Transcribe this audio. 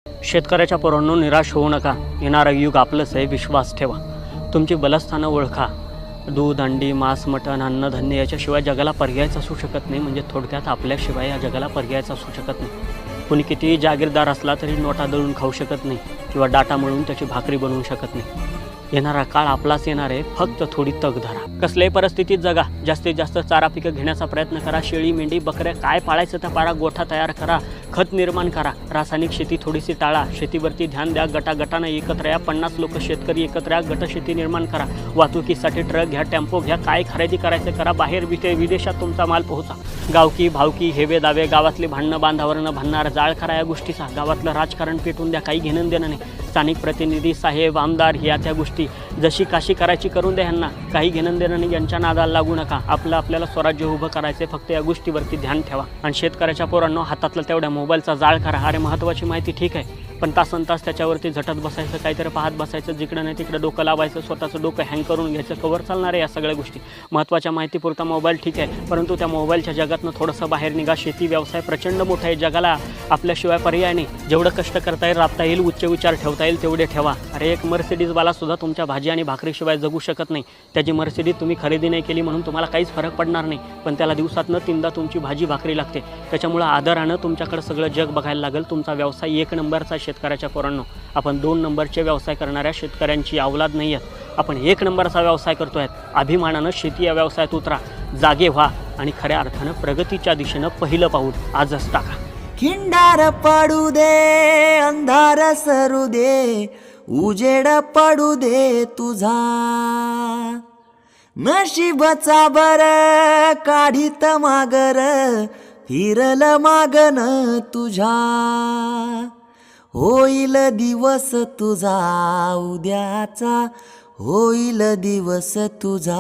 शेतकऱ्याच्या पोरांनो, निराश होऊ नका. येणारं युग आपलंच आहे, विश्वास ठेवा. तुमची बलस्थानं ओळखा. दूध, अंडी, मांस, मटण, अन्नधान्य याच्याशिवाय जगाला पर्यायच असू शकत नाही. म्हणजे थोडक्यात आपल्याशिवाय या जगाला पर्यायच असू शकत नाही. कुणी कितीही जागीरदार असला तरी नोटा दळून खाऊ शकत नाही किंवा डाटा मळून त्याची भाकरी बनवू शकत नाही. येणारा काळ आपलाच येणार आहे, फक्त थोडी तग धरा. कसल्याही परिस्थितीत जगा. जास्तीत जास्त चारा पिकं घेण्याचा प्रयत्न करा. शेळी, मेंढी, बकऱ्या काय पाळायचं त्या पाळा. गोठा तयार करा. खत निर्माण करा. रासायनिक शेती थोडीशी टाळा. शेतीवरती ध्यान द्या. गटागटानं एकत्र या. 50 लोक शेतकरी एकत्र या. गटशेती निर्माण करा. वाहतुकीसाठी ट्रक घ्या, टेम्पो घ्या. काय खरेदी करायचं करा. बाहेर विदेशात तुमचा माल पोहोचा. गावकी भावकी हेवे दावे, गावातले भांडणं बांधावरनं भांडणार, जाळ करा या गोष्टीचा. गावातलं राजकारण पेटून द्या. काही घेणं देणं नाही. स्थानिक प्रतिनिधी, साहेब, आमदार ह्या त्या गोष्टी जशी काशी करायची करून द्या. ह्यांना काही घेणं देणं नाही. यांच्या नादाला लागू नका. आपल्याला स्वराज्य उभं करायचं, फक्त या गोष्टीवरती ध्यान ठेवा. आणि शेतकऱ्याच्या पोरांनो, हातातलं तेवढ्या मोबाईलचा जाळ करा. अरे महत्त्वाची माहिती ठीक आहे, पण तासनतास त्याच्यावरती झटत बसायचं, काहीतरी पाहत बसायचं, जिकडं नाही तिकडं डोकं लावायचं, स्वतःचं डोकं हँग करून घ्यायचं. कवर चालणार आहे या सगळ्या गोष्टी. महत्त्वाच्या माहितीपुरता मोबाईल ठीक आहे, परंतु त्या मोबाईलच्या जगातनं थोडंसं बाहेर निघा. शेती व्यवसाय प्रचंड मोठा आहे. जगाला आपल्याशिवाय पर्याय नाही. जेवढं कष्ट करता येईल, राबता येईल, उच्च विचार ठेवता येईल तेवढे ठेवा. अरे एक मर्सिडीजवाला सुद्धा तुमच्या भाजी आणि भाकरीशिवाय जगू शकत नाही. त्याची मर्सिडीज तुम्ही खरेदी नाही केली म्हणून तुम्हाला काहीच फरक पडणार नाही, पण त्याला दिवसातनं 3दा तुमची भाजी भाकरी लागते. त्याच्यामुळं आदरानं तुमच्याकडे सगळं जग बघायला लागेल. तुमचा व्यवसाय 1 नंबरचा. शेतकऱ्याच्या पोरांनो, आपण 2 नंबरचे व्यवसाय करणाऱ्या शेतकऱ्यांची अवलाद नाही आहेत. आपण 1 नंबरचा व्यवसाय करतो आहेत. अभिमानानं शेती या व्यवसायात उतरा, जागे व्हा आणि खऱ्या अर्थानं प्रगतीच्या दिशेनं पहिलं पाऊल आजच टाका. खिंडार पडू दे, अंधार सरू दे, उजेड पडू दे तुझा. नशिबचा बर काढीत मागर, फिरल मागन तुझ्या. होईल दिवस तुझा उद्याचा, होईल दिवस तुझा.